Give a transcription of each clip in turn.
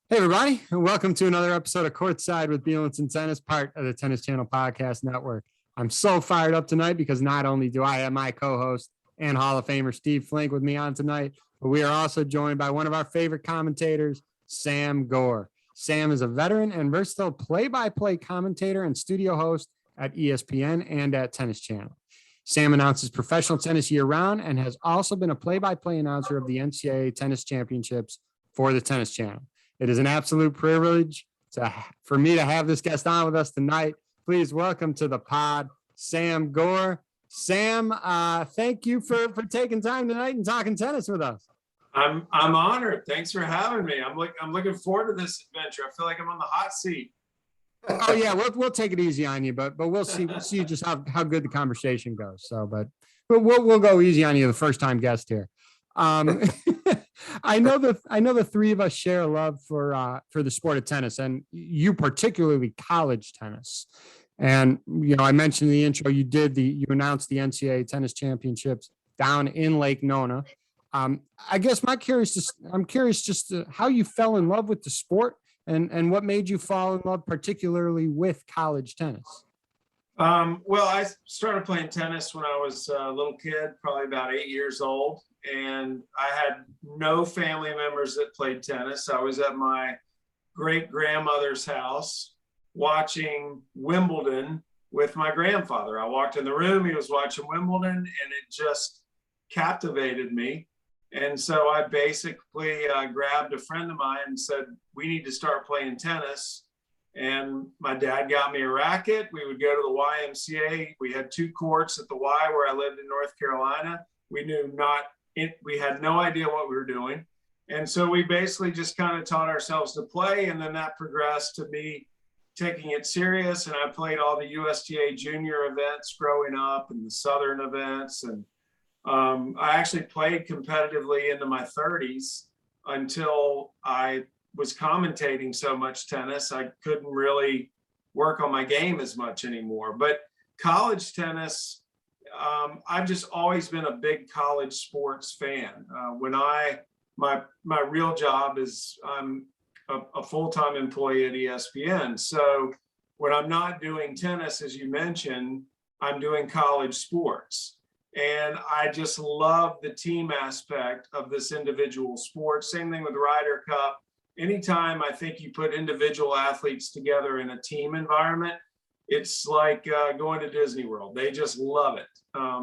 Hey, everybody, and welcome to another episode of Courtside with Beilinson Tennis, part of the Tennis Channel Podcast Network. I'm so fired up tonight because not only do I have my co-host and Hall of Famer Steve Flink with me on tonight, but we are also joined by one of our favorite commentators, Sam Gore. Sam is a veteran and versatile play-by-play commentator and studio host at ESPN and at Tennis Channel. Sam announces professional tennis year-round and has also been a play-by-play announcer of the NCAA Tennis Championships for the Tennis Channel. It is an absolute privilege for me to have this guest on with us tonight. Please welcome to the pod, Sam Gore. Sam, thank you for taking time tonight and talking tennis with us. I'm honored. Thanks for having me. I'm looking forward to this adventure. I feel like I'm on the hot seat. Oh yeah, we'll take it easy on you, but we'll see just how good the conversation goes. So, but we'll go easy on you, the first time guest here. I know the three of us share a love for the sport of tennis, and you particularly college tennis. And I mentioned in the intro you announced the NCAA Tennis Championships down in Lake Nona. I guess I'm curious just how you fell in love with the sport and what made you fall in love particularly with college tennis. Well, I started playing tennis when I was a little kid, probably about 8 years old. And I had no family members that played tennis. I was at my great grandmother's house watching Wimbledon with my grandfather. I walked in the room, he was watching Wimbledon, and it just captivated me. And so I basically grabbed a friend of mine and said, we need to start playing tennis. And my dad got me a racket. We would go to the YMCA. We had 2 courts at the Y where I lived in North Carolina. We had no idea what we were doing. And so we basically just kind of taught ourselves to play. And then that progressed to me taking it serious. And I played all the USTA junior events growing up and the Southern events. And I actually played competitively into my 30s until I was commentating so much tennis. I couldn't really work on my game as much anymore. But college tennis, I've just always been a big college sports fan. My real job is I'm a full-time employee at ESPN. So when I'm not doing tennis, as you mentioned, I'm doing college sports. And I just love the team aspect of this individual sport. Same thing with Ryder Cup. Anytime I think you put individual athletes together in a team environment, it's like going to Disney World. They just love it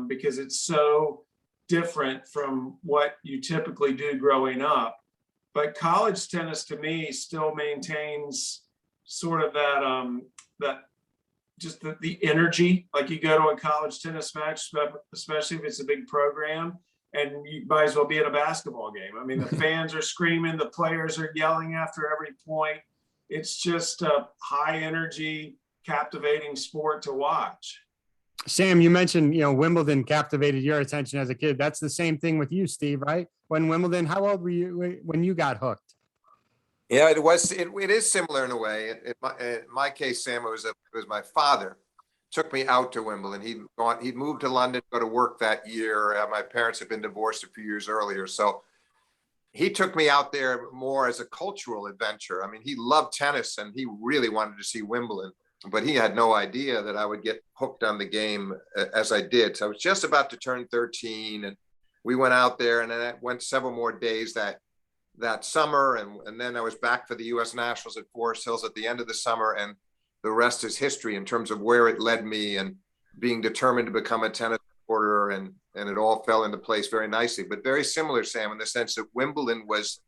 because it's so different from what you typically do growing up. But college tennis to me still maintains sort of that just the energy. Like you go to a college tennis match, especially if it's a big program, and you might as well be at a basketball game. I mean, the fans are screaming, the players are yelling after every point. It's just a high energy, captivating sport to watch. Sam, you mentioned, Wimbledon captivated your attention as a kid. That's the same thing with you, Steve, right? When Wimbledon, how old were you when you got hooked? Yeah, it is similar in a way. In my case, Sam, it was my father took me out to Wimbledon. He'd moved to London, go to work that year. My parents had been divorced a few years earlier. So he took me out there more as a cultural adventure. I mean, he loved tennis and he really wanted to see Wimbledon, but he had no idea that I would get hooked on the game as I did. So I was just about to turn 13 and we went out there, and then I went several more days that summer. And then I was back for the US Nationals at Forest Hills at the end of the summer. And the rest is history in terms of where it led me and being determined to become a tennis reporter. And it all fell into place very nicely, but very similar, Sam, in the sense that Wimbledon was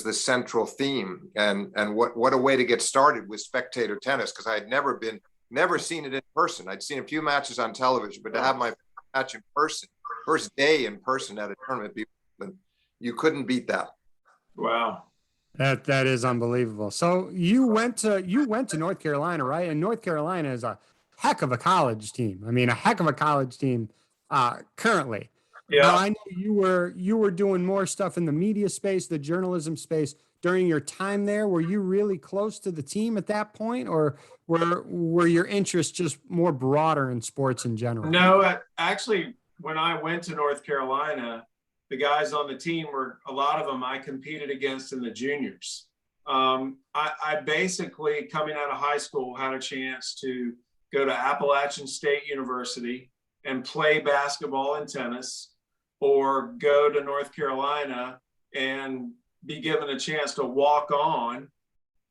the central theme. And what a way to get started with spectator tennis, because I had never seen it in person. I'd seen a few matches on television, but to have my match in person, first day in person at a tournament, you couldn't beat that. Wow. That is unbelievable. So you went to North Carolina, right? And North Carolina is a heck of a college team. I mean, a heck of a college team currently. Yeah. Now, I know you were doing more stuff in the media space, the journalism space during your time there. Were you really close to the team at that point, or were your interests just more broader in sports in general? No, actually, when I went to North Carolina, the guys on the team a lot of them I competed against in the juniors. I basically, coming out of high school, had a chance to go to Appalachian State University and play basketball and tennis, or go to North Carolina and be given a chance to walk on.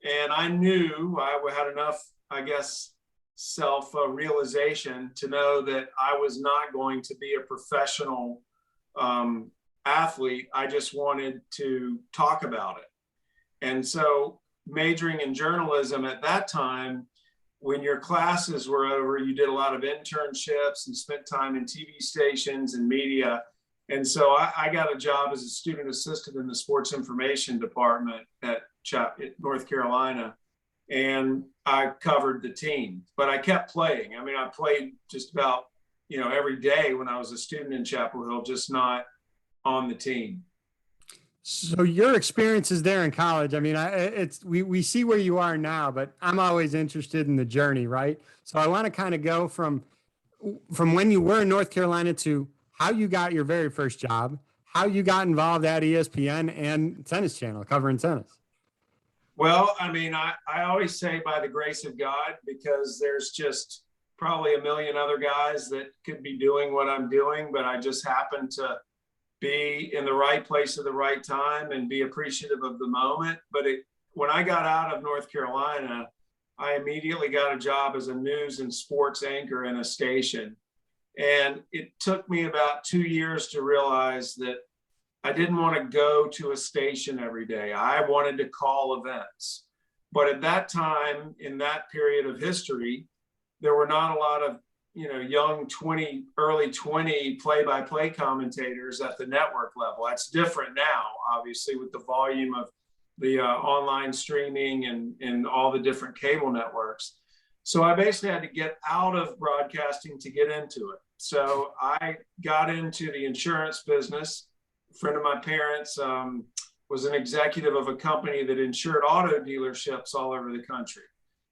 And I knew I had enough, I guess, self realization to know that I was not going to be a professional athlete. I just wanted to talk about it. And so, majoring in journalism at that time, when your classes were over, you did a lot of internships and spent time in TV stations and media. And so I got a job as a student assistant in the sports information department at North Carolina. And I covered the team, but I kept playing. I mean, I played just about, every day when I was a student in Chapel Hill, just not on the team. So your experiences there in college, I mean, we see where you are now, but I'm always interested in the journey, right? So I want to kind of go from when you were in North Carolina to how you got your very first job, how you got involved at ESPN and Tennis Channel, covering tennis. Well, I mean, I always say by the grace of God, because there's just probably a million other guys that could be doing what I'm doing, but I just happen to be in the right place at the right time and be appreciative of the moment. But when I got out of North Carolina, I immediately got a job as a news and sports anchor in a station. And it took me about 2 years to realize that I didn't want to go to a station every day. I wanted to call events. But at that time, in that period of history, there were not a lot of young early 20 play-by-play commentators at the network level. That's different now, obviously, with the volume of the online streaming and all the different cable networks. So I basically had to get out of broadcasting to get into it. So I got into the insurance business. A friend of my parents was an executive of a company that insured auto dealerships all over the country.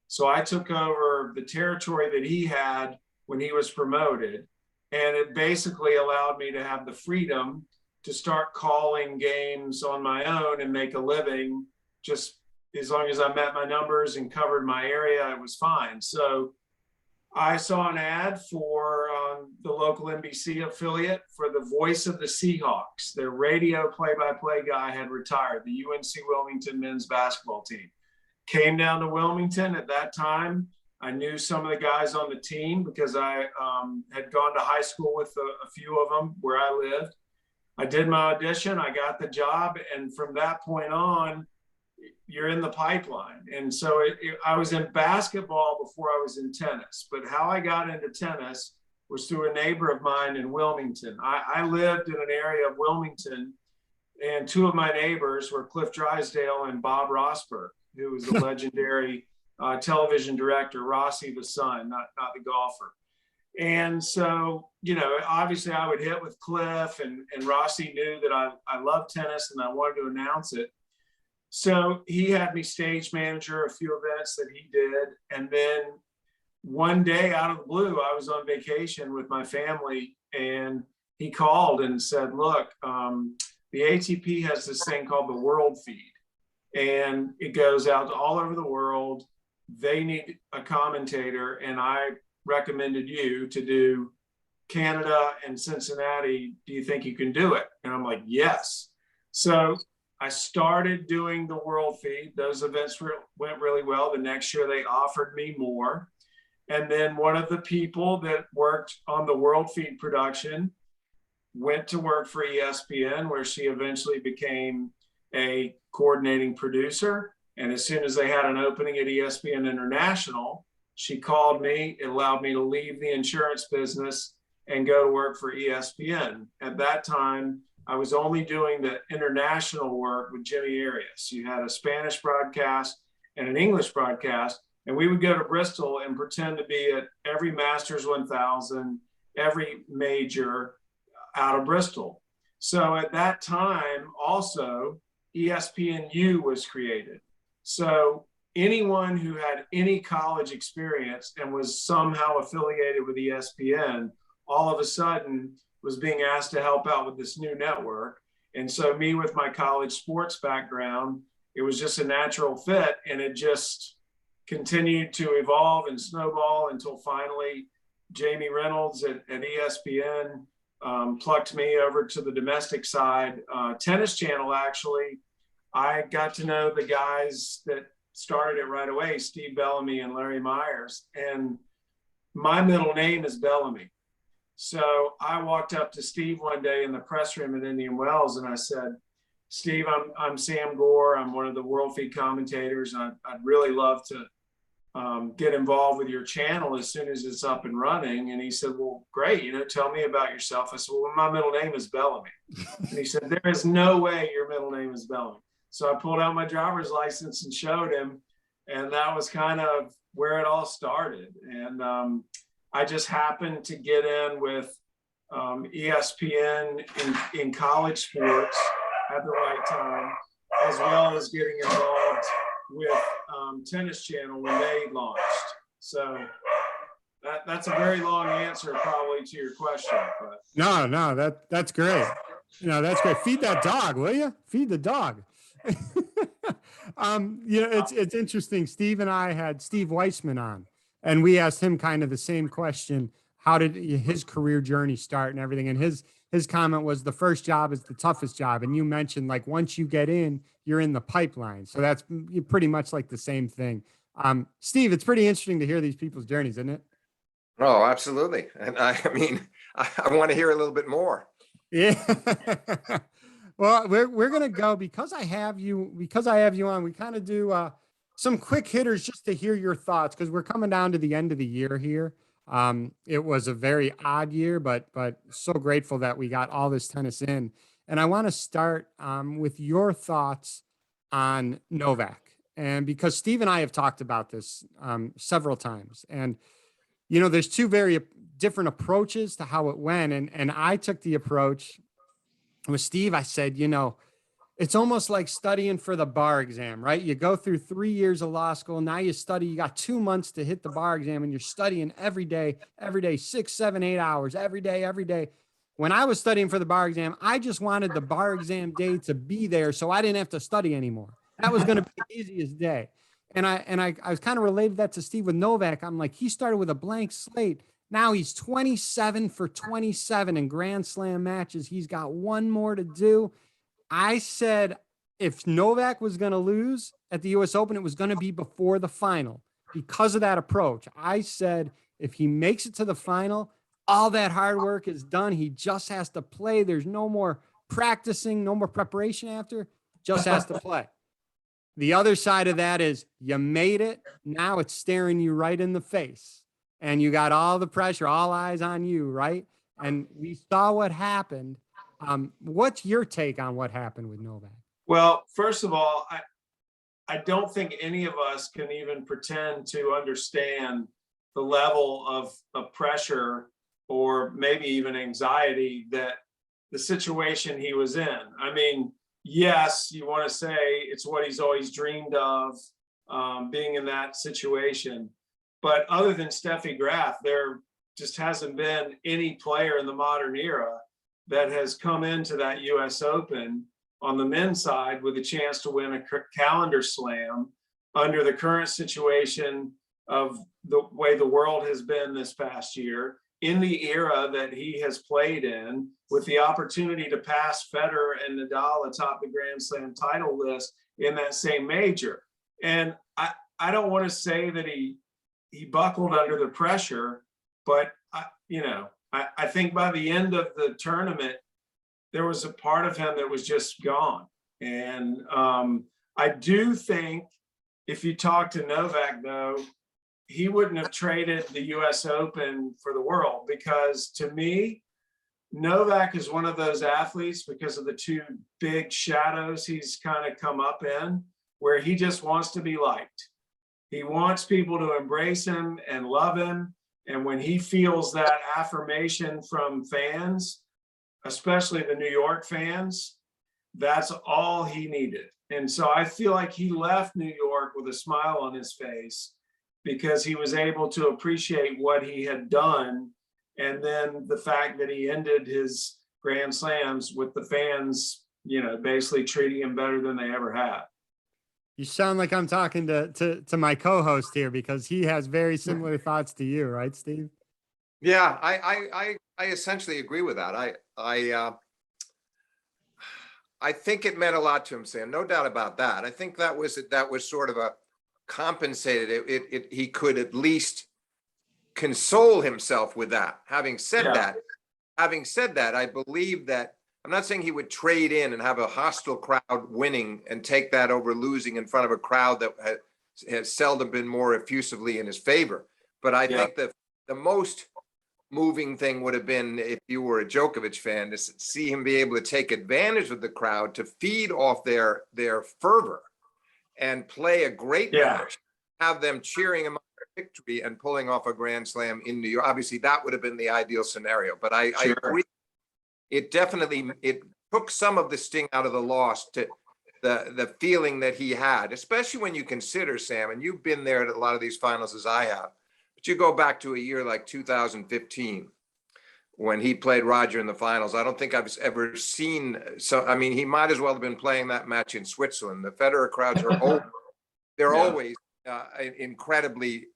So I took over the territory that he had when he was promoted. And it basically allowed me to have the freedom to start calling games on my own and make a living. Just as long as I met my numbers and covered my area, it was fine. So I saw an ad for the local NBC affiliate for the voice of the Seahawks. Their radio play-by-play guy had retired, the UNC Wilmington men's basketball team. Came down to Wilmington at that time. I knew some of the guys on the team because I had gone to high school with a few of them where I lived. I did my audition, I got the job, and from that point on, you're in the pipeline. And so I was in basketball before I was in tennis, but how I got into tennis was through a neighbor of mine in Wilmington. I lived in an area of Wilmington, and two of my neighbors were Cliff Drysdale and Bob Rosberg, who was the legendary television director, Rossi the son, not the golfer. And so, obviously I would hit with Cliff, and Rossi knew that I loved tennis and I wanted to announce it. So he had me stage manager a few events that he did. And then one day out of the blue, I was on vacation with my family, and he called and said, look, the ATP has this thing called the World Feed, and it goes out to all over the world. They need a commentator, and I recommended you to do Canada and Cincinnati. Do you think you can do it? And I'm like, yes. So I started doing the World Feed. Those events went really well. The next year they offered me more. And then one of the people that worked on the World Feed production went to work for ESPN, where she eventually became a coordinating producer. And as soon as they had an opening at ESPN International, she called me. It allowed me to leave the insurance business and go to work for ESPN. At that time, I was only doing the international work with Jimmy Arias. You had a Spanish broadcast and an English broadcast, and we would go to Bristol and pretend to be at every Masters 1000, every major out of Bristol. So at that time, also, ESPNU was created. So anyone who had any college experience and was somehow affiliated with ESPN, all of a sudden was being asked to help out with this new network. And so me, with my college sports background it was just a natural fit, and it just continued to evolve and snowball until finally Jamie Reynolds at ESPN plucked me over to the domestic side. Tennis Channel, actually, I got to know the guys that started it right away, Steve Bellamy and Larry Myers. And my middle name is Bellamy. So I walked up to Steve one day in the press room at Indian Wells, and I said, Steve, I'm Sam Gore. I'm one of the World Feed commentators. I'd really love to get involved with your channel as soon as it's up and running. And he said, well, great, tell me about yourself. I said, well, my middle name is Bellamy. And he said, there is no way your middle name is Bellamy. So I pulled out my driver's license and showed him. And that was kind of where it all started. And I just happened to get in with ESPN in college sports at the right time, as well as getting involved with Tennis Channel when they launched. So that's a very long answer probably to your question. But No, that's great. That's great. Feed that dog, will you? Feed the dog. It's interesting. Steve and I had Steve Weissman on, and we asked him kind of the same question. How did his career journey start and everything? And his comment was the first job is the toughest job. And you mentioned, like, once you get in, you're in the pipeline. So that's pretty much like the same thing. Steve, it's pretty interesting to hear these people's journeys, isn't it? Oh, absolutely. And I mean, I want to hear a little bit more. Yeah. Well, we're going to go because I have you on. We kind of do some quick hitters just to hear your thoughts, because we're coming down to the end of the year here. It was a very odd year, but so grateful that we got all this tennis in. And I want to start with your thoughts on Novak. And because Steve and I have talked about this several times, and there's two very different approaches to how it went. And I took the approach with Steve. I said, it's almost like studying for the bar exam, right? You go through 3 years of law school. Now you study, you got 2 months to hit the bar exam, and you're studying every day, 6, 7, 8 hours, every day. When I was studying for the bar exam, I just wanted the bar exam day to be there so I didn't have to study anymore. That was going to be the easiest day. And I was kind of related that to Steve with Novak. I'm like, he started with a blank slate. Now he's 27 for 27 in Grand Slam matches. He's got one more to do. I said, if Novak was going to lose at the US Open, it was going to be before the final because of that approach. I said, if he makes it to the final, all that hard work is done. He just has to play. There's no more practicing, no more preparation after, just has to play. The other side of that is you made it. Now it's staring you right in the face, and you got all the pressure, all eyes on you, right? And we saw what happened. What's your take on what happened with Novak? Well, first of all, I don't think any of us can even pretend to understand the level of pressure or maybe even anxiety that the situation he was in. I mean, yes, you want to say it's what he's always dreamed of, being in that situation. But other than Steffi Graf, there just hasn't been any player in the modern era that has come into that US Open on the men's side with a chance to win a calendar slam under the current situation of the way the world has been this past year, in the era that he has played in, with the opportunity to pass Federer and Nadal atop the Grand Slam title list in that same major. And I don't want to say that he buckled under the pressure, but I think by the end of the tournament, there was a part of him that was just gone. And I do think if you talk to Novak, though, he wouldn't have traded the US Open for the world, because to me, Novak is one of those athletes, because of the two big shadows he's kind of come up in, where he just wants to be liked. He wants people to embrace him and love him. And when he feels that affirmation from fans, especially the New York fans, that's all he needed. And so I feel like he left New York with a smile on his face, because he was able to appreciate what he had done. And then the fact that he ended his Grand Slams with the fans, basically treating him better than they ever had. You sound like I'm talking to my co-host here because he has very similar thoughts to you, right, Steve? Yeah, I essentially agree with that. I think it meant a lot to him, Sam. No doubt about that. I think that was sort of a compensated. He could at least console himself with that. Having said that, I believe that I'm not saying he would trade in and have a hostile crowd winning and take that over losing in front of a crowd that has seldom been more effusively in his favor. But I think the most moving thing would have been, if you were a Djokovic fan, to see him be able to take advantage of the crowd to feed off their fervor and play a great match, have them cheering him on for victory and pulling off a Grand Slam in New York. Obviously, that would have been the ideal scenario. But I agree. It took some of the sting out of the loss, to the feeling that he had, especially when you consider, Sam, and you've been there at a lot of these finals as I have, but you go back to a year like 2015 when he played Roger in the finals. I don't think I've ever seen, he might as well have been playing that match in Switzerland. The Federer crowds are they're always incredibly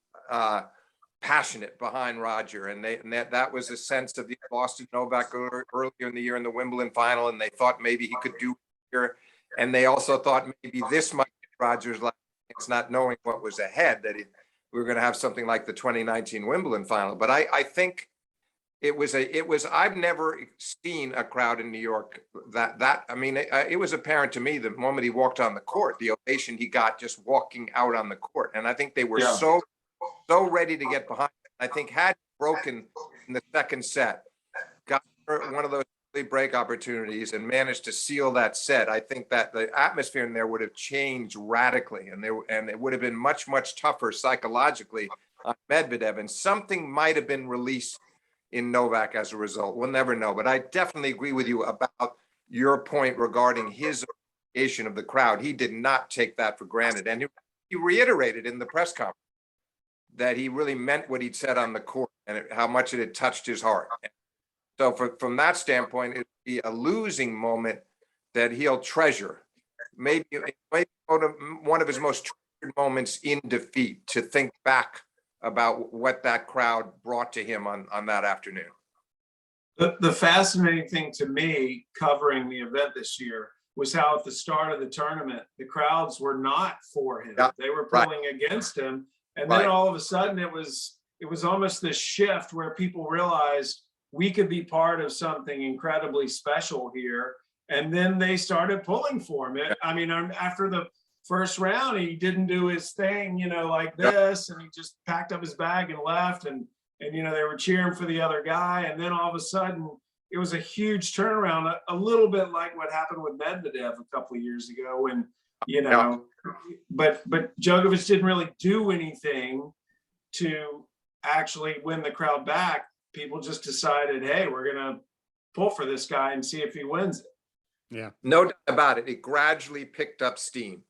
passionate behind Roger, and that was a sense of the loss to Novak earlier in the year in the Wimbledon final, and they thought maybe he could do here, and they also thought maybe this might be Roger's last chance, not knowing what was ahead, that we were going to have something like the 2019 Wimbledon final. But I think it was I've never seen a crowd in New York it was apparent to me the moment he walked on the court, the ovation he got just walking out on the court, and I think they were so ready to get behind it. I think had broken in the second set, got one of those early break opportunities and managed to seal that set, I think that the atmosphere in there would have changed radically, and it would have been much, much tougher psychologically on Medvedev, and something might have been released in Novak as a result. We'll never know. But I definitely agree with you about your point regarding his appreciation of the crowd. He did not take that for granted, and he reiterated in the press conference that he really meant what he'd said on the court and how much it had touched his heart. So from that standpoint, it'd be a losing moment that he'll treasure. Maybe one of his most treasured moments in defeat, to think back about what that crowd brought to him on that afternoon. The fascinating thing to me covering the event this year was how at the start of the tournament, the crowds were not for him. Yeah, they were pulling against him. And then all of a sudden it was almost this shift where people realized we could be part of something incredibly special here. And then they started pulling for him. After the first round, he didn't do his thing, like this, and he just packed up his bag and left. And they were cheering for the other guy. And then all of a sudden, it was a huge turnaround, a little bit like what happened with Medvedev a couple of years ago when, but Djokovic didn't really do anything to actually win the crowd back. People just decided, hey, we're going to pull for this guy and see if he wins it. Yeah, no doubt about it. It gradually picked up steam.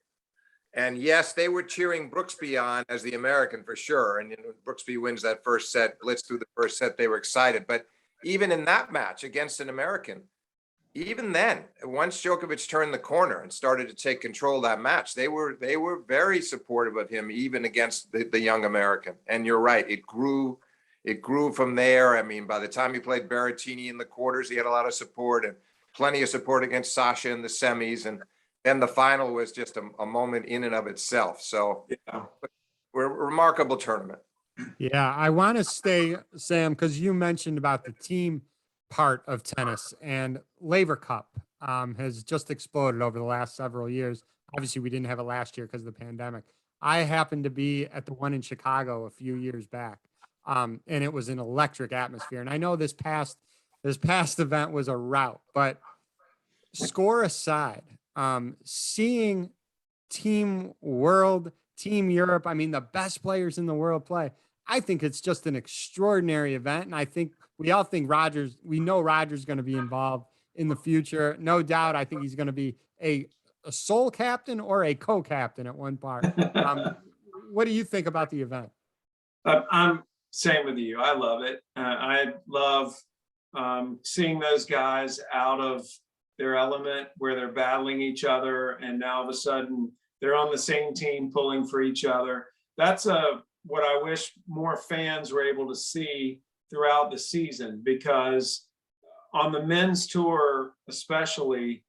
And yes, they were cheering Brooksby on as the American for sure. And Brooksby wins that first set, blitz through the first set, they were excited. But even in that match against an American, even then, once Djokovic turned the corner and started to take control of that match, they were very supportive of him, even against the young American. And you're right, it grew from there. By the time he played Berrettini in the quarters, he had a lot of support and plenty of support against Sasha in the semis. And then the final was just a moment in and of itself. So we're a remarkable tournament. Yeah, I want to stay, Sam, because you mentioned about the team part of tennis, and Laver Cup has just exploded over the last several years. Obviously, we didn't have it last year because of the pandemic. I happened to be at the one in Chicago a few years back, and it was an electric atmosphere. And I know this past event was a rout, but score aside, seeing Team Europe, the best players in the world play, I think it's just an extraordinary event. And I think we all think we know Roger's going to be involved in the future. No doubt. I think he's going to be a sole captain or a co-captain at one part. What do you think about the event? I'm same with you. I love it. I love seeing those guys out of their element where they're battling each other. And now all of a sudden They're on the same team pulling for each other. That's what I wish more fans were able to see throughout the season, because on the men's tour, especially,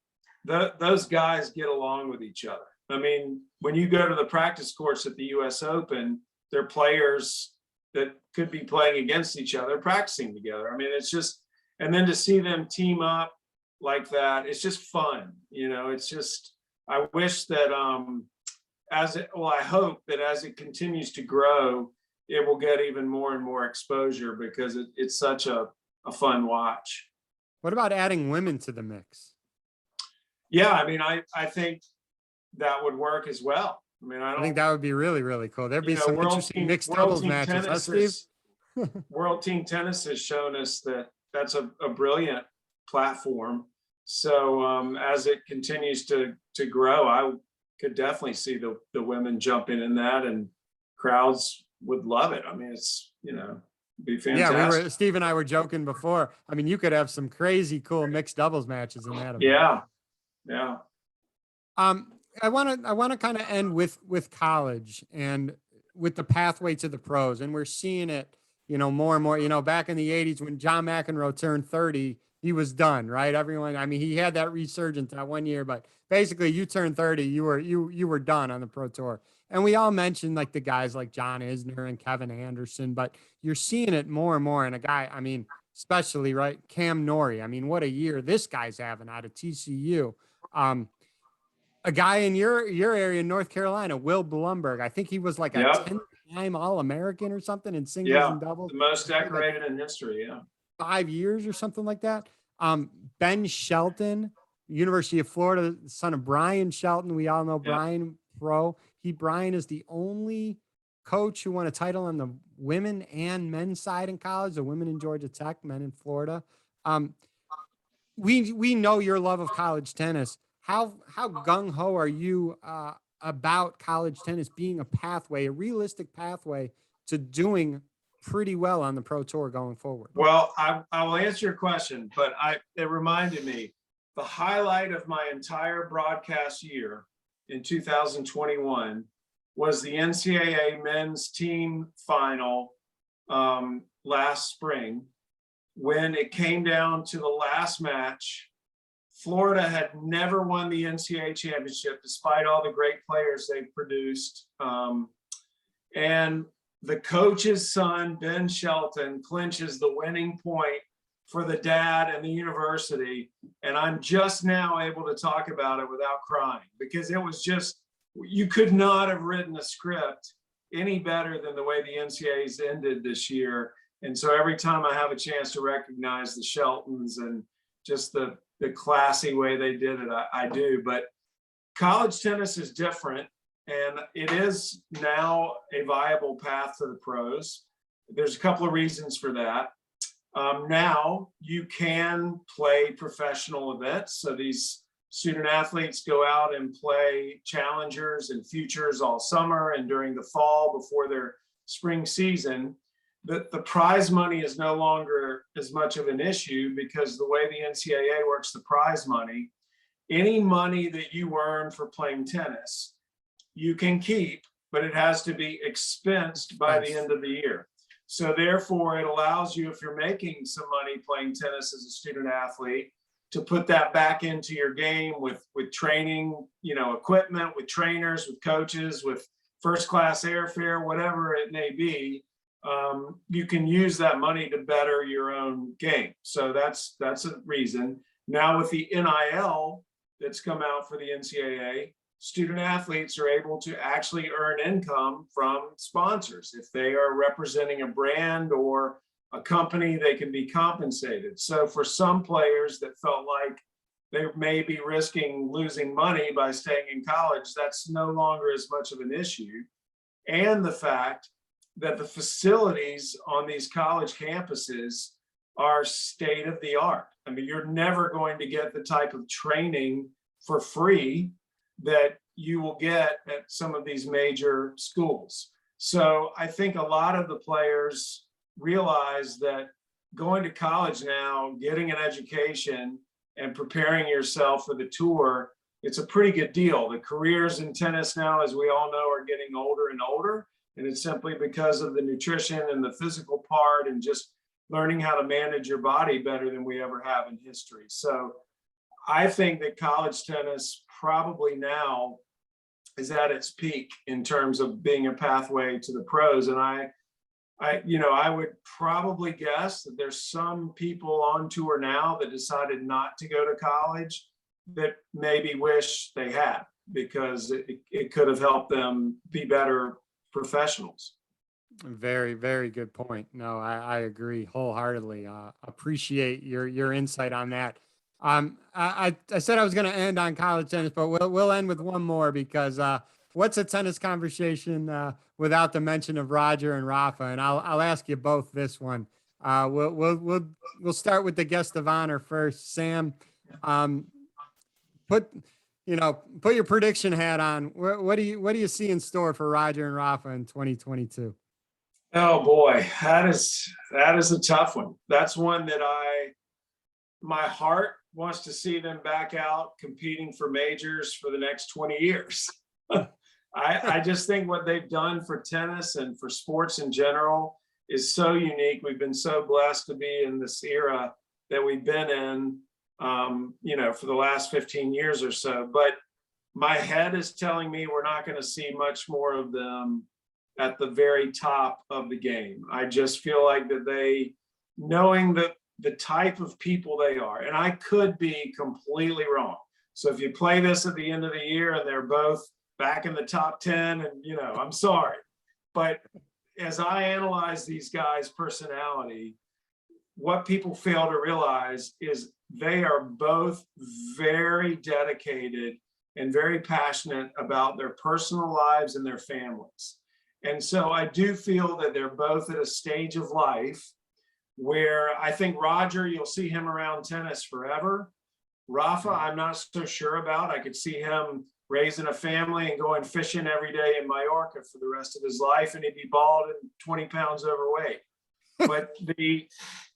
those guys get along with each other. I mean, when you go to the practice courts at the US Open, they're players that could be playing against each other, practicing together. I mean, it's just, and then to see them team up like that, it's just fun. You know, it's just, I wish that I hope that as it continues to grow, it will get even more and more exposure, because it's such a fun watch. What about adding women to the mix? Yeah, I mean, I think that would work as well. I mean, I think that would be really, really cool. There'd be some interesting mixed doubles matches, huh, Steve? World Team Tennis has shown us that that's a brilliant platform. So as it continues to grow, I could definitely see the women jumping in that, and crowds would love it. I mean, it's, you know, be fantastic. Yeah, Steve and I were joking before. I mean, you could have some crazy cool mixed doubles matches in that event. Yeah. I want to kind of end with college and with the pathway to the pros. And we're seeing it, you know, more and more. You know, back in the 80s when John McEnroe turned 30, he was done, right? Everyone, I mean, he had that resurgence that one year, but basically you turned 30, you were done on the pro tour. And we all mentioned like the guys like John Isner and Kevin Anderson, but you're seeing it more and more. And a guy, I mean, especially, right, Cam Norrie. I mean, what a year this guy's having out of TCU. A guy in your area in North Carolina, Will Blumberg. I think he was like a 10-time All-American or something in singles and doubles. The most decorated in history. Yeah. 5 years or something like that. Ben Shelton, University of Florida, son of Brian Shelton. We all know Brian Pro. Brian is the only coach who won a title on the women and men's side in college, the women in Georgia Tech, men in Florida. We know your love of college tennis. How gung-ho are you about college tennis being a pathway, a realistic pathway to doing pretty well on the pro tour going forward? Well, I will answer your question, but it reminded me, the highlight of my entire broadcast year in 2021 was the NCAA men's team final last spring, when it came down to the last match. Florida had never won the NCAA championship, despite all the great players they produced. And the coach's son, Ben Shelton, clinches the winning point for the dad and the university. And I'm just now able to talk about it without crying, because it was just, you could not have written a script any better than the way the NCAA's ended this year. And so every time I have a chance to recognize the Sheltons and just the classy way they did it, I do. But college tennis is different, and it is now a viable path to the pros. There's a couple of reasons for that. Now you can play professional events. So these student athletes go out and play challengers and futures all summer and during the fall before their spring season. The prize money is no longer as much of an issue, because the way the NCAA works the prize money, any money that you earn for playing tennis, you can keep, but it has to be expensed by the end of the year. So therefore, it allows you, if you're making some money playing tennis as a student athlete, to put that back into your game with training, you know, equipment, with trainers, with coaches, with first-class airfare, whatever it may be. You can use that money to better your own game. So that's a reason. Now with the NIL that's come out for the NCAA, student athletes are able to actually earn income from sponsors. If they are representing a brand or a company, they can be compensated. So for some players that felt like they may be risking losing money by staying in college, that's no longer as much of an issue. And the fact that the facilities on these college campuses are state of the art. I mean, you're never going to get the type of training for free that you will get at some of these major schools. So I think a lot of the players realize that going to college now, getting an education and preparing yourself for the tour it's a pretty good deal. The careers in tennis now, as we all know, are getting older and older. And it's simply because of the nutrition and the physical part and just learning how to manage your body better than we ever have in history. So I think that college tennis probably now is at its peak in terms of being a pathway to the pros. And I would probably guess that there's some people on tour now that decided not to go to college that maybe wish they had, because it could have helped them be better professionals. Very, very good point. No, I agree wholeheartedly. Appreciate your insight on that. I said I was going to end on college tennis, but we'll end with one more, because what's a tennis conversation without the mention of Roger and Rafa? And I'll ask you both this one. We'll start with the guest of honor first. Sam, put your prediction hat on. What do you see in store for Roger and Rafa in 2022? Oh boy, that is a tough one. That's one that my heart wants to see them back out competing for majors for the next 20 years. I just think what they've done for tennis and for sports in general is so unique. We've been so blessed to be in this era that we've been in, for the last 15 years or so. But my head is telling me we're not going to see much more of them at the very top of the game. I just feel like that knowing that the type of people they are, and I could be completely wrong. So if you play this at the end of the year and they're both back in the top 10, and I'm sorry, but as I analyze these guys' personality, what people fail to realize is they are both very dedicated and very passionate about their personal lives and their families. And so I do feel that they're both at a stage of life where I think Roger, you'll see him around tennis forever. Rafa, I'm not so sure about. I could see him raising a family and going fishing every day in Mallorca for the rest of his life, and he'd be bald and 20 pounds overweight.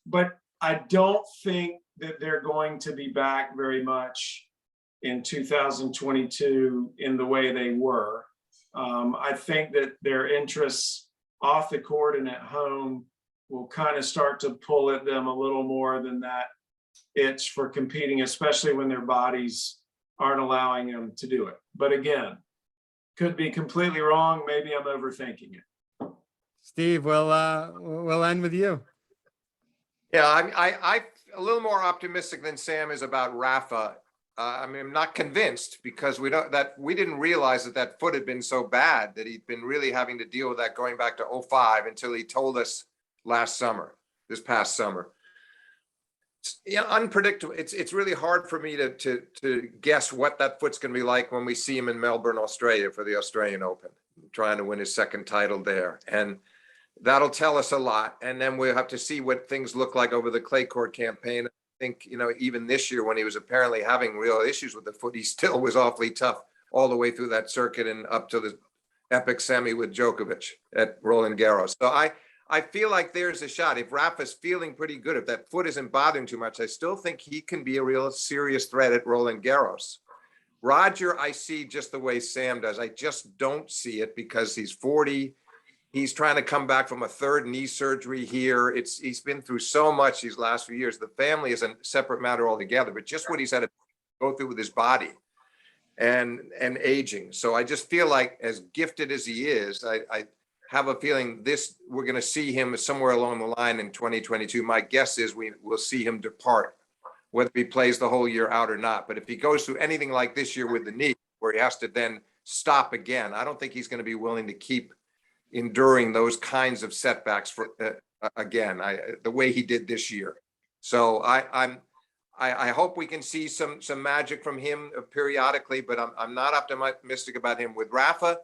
But I don't think that they're going to be back very much in 2022 in the way they were. I think that their interests off the court and at home will kind of start to pull at them a little more than that itch for competing, especially when their bodies aren't allowing them to do it. But again, could be completely wrong. Maybe I'm overthinking it. Steve, we'll end with you. Yeah, I'm a little more optimistic than Sam is about Rafa. I'm not convinced, because we didn't realize that foot had been so bad, that he'd been really having to deal with that going back to 2005 until he told us this past summer. It's unpredictable. It's really hard for me to guess what that foot's going to be like when we see him in Melbourne, Australia for the Australian Open, trying to win his second title there. And that'll tell us a lot. And then we'll have to see what things look like over the clay court campaign. I think, even this year, when he was apparently having real issues with the foot, he still was awfully tough all the way through that circuit and up to the epic semi with Djokovic at Roland Garros. So I feel like there's a shot. If Rafa's feeling pretty good, if that foot isn't bothering too much, I still think he can be a real serious threat at Roland Garros. Roger, I see just the way Sam does. I just don't see it, because he's 40. He's trying to come back from a third knee surgery here. He's been through so much these last few years. The family is a separate matter altogether, but just what he's had to go through with his body and aging. So I just feel like, as gifted as he is, I have a feeling we're going to see him somewhere along the line in 2022. My guess is we will see him depart, whether he plays the whole year out or not. But if he goes through anything like this year with the knee, where he has to then stop again, I don't think he's going to be willing to keep enduring those kinds of setbacks for again, the way he did this year. So I hope we can see some magic from him periodically, but I'm not optimistic about him. With Rafa,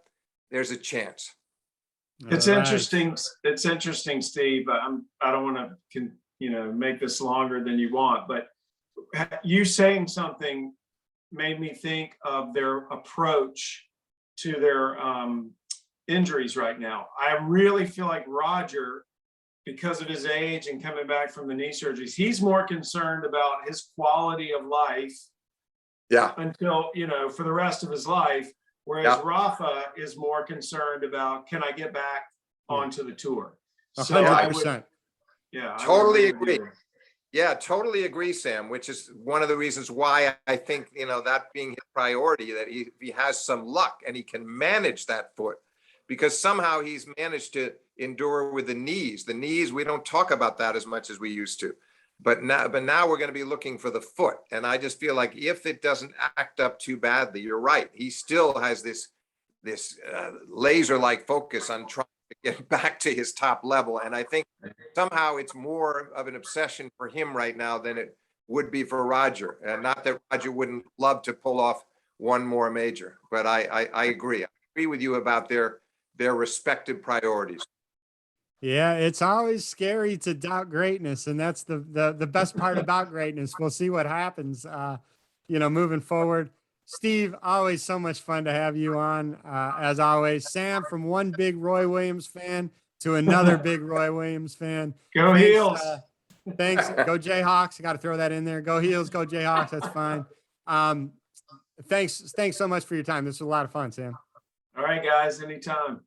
there's a chance. It's interesting. It's interesting, Steve. I don't want to make this longer than you want, but you saying something made me think of their approach to their injuries right now. I really feel like Roger, because of his age and coming back from the knee surgeries, he's more concerned about his quality of life Yeah. until, for the rest of his life. Whereas Yeah. Rafa is more concerned about, can I get back onto the tour? So 100%. I Totally would agree. Yeah, totally agree, Sam, which is one of the reasons why I think, that being his priority, that he has some luck and he can manage that foot, because somehow he's managed to endure with the knees. The knees, we don't talk about that as much as we used to. But now we're going to be looking for the foot. And I just feel like if it doesn't act up too badly, you're right. He still has this laser-like focus on trying to get back to his top level. And I think somehow it's more of an obsession for him right now than it would be for Roger. And not that Roger wouldn't love to pull off one more major, but I agree. I agree with you about their respective priorities. Yeah, it's always scary to doubt greatness, and that's the best part about greatness. We'll see what happens, moving forward. Steve, always so much fun to have you on. As always, Sam, from one big Roy Williams fan to another big Roy Williams fan. Go Heels. Thanks. Go Jayhawks. I got to throw that in there. Go Heels. Go Jayhawks. That's fine. Thanks so much for your time. This was a lot of fun, Sam. All right, guys. Anytime.